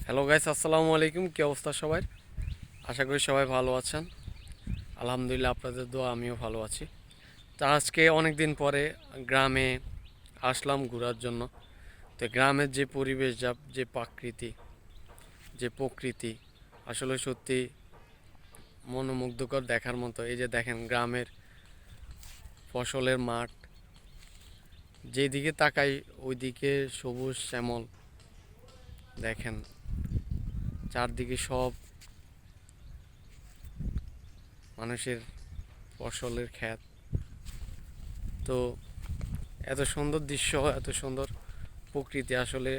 Hello guys, আসসালামু আলাইকুম। কী অবস্থা সবাই? আশা করি সবাই ভালো আছেন। আলহামদুলিল্লাহ, আপনাদের দোয়া আমিও ভালো আছি। তা আজকে অনেক দিন পরে গ্রামে আসলাম ঘোরার জন্য। তো গ্রামের যে পরিবেশ, যে প্রাকৃতি, যে প্রকৃতি, আসলে সত্যি মনোমুগ্ধকর দেখার মতো। এই যে দেখেন গ্রামের ফসলের মাঠ, যেদিকে তাকাই ওইদিকে সবুজ শ্যামল। দেখেন চারদিকে সব মানুষের ফসলের ক্ষেত। তো এত সুন্দর দৃশ্য, এত সুন্দর প্রকৃতি আসলে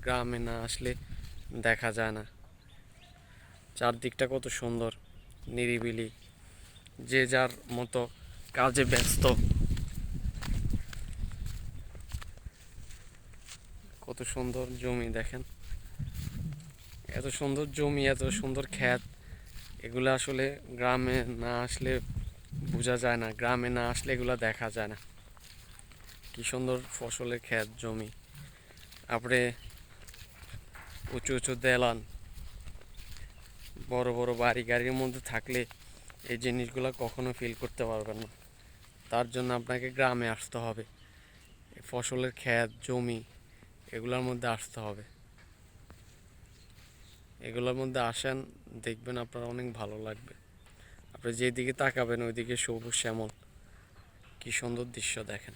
গ্রামে না আসলে দেখা যায় না। চারদিকটা কত সুন্দর, নিরিবিলি, যে যার মতো কাজে ব্যস্ত। কত সুন্দর জমি দেখেন, এত সুন্দর জমি, এত সুন্দর ক্ষেত। এগুলো আসলে গ্রামে না আসলে বোঝা যায় না, গ্রামে না আসলে এগুলো দেখা যায় না। কি সুন্দর ফসলের ক্ষেত, জমি, তারপরে উঁচু উঁচু দেলান, বড় বড় বাড়ি। গাড়ির মধ্যে থাকলে এই জিনিসগুলো কখনো ফিল করতে পারবেন না। তার জন্য আপনাকে গ্রামে আসতে হবে, ফসলের ক্ষেত, জমি, এগুলোর মধ্যে আসতে হবে। এগুলোর মধ্যে আসেন, দেখবেন আপনার অনেক ভালো লাগবে। আপনি যেদিকে তাকাবেন ওইদিকে সবুজ শ্যামল, কি সুন্দর দৃশ্য দেখেন।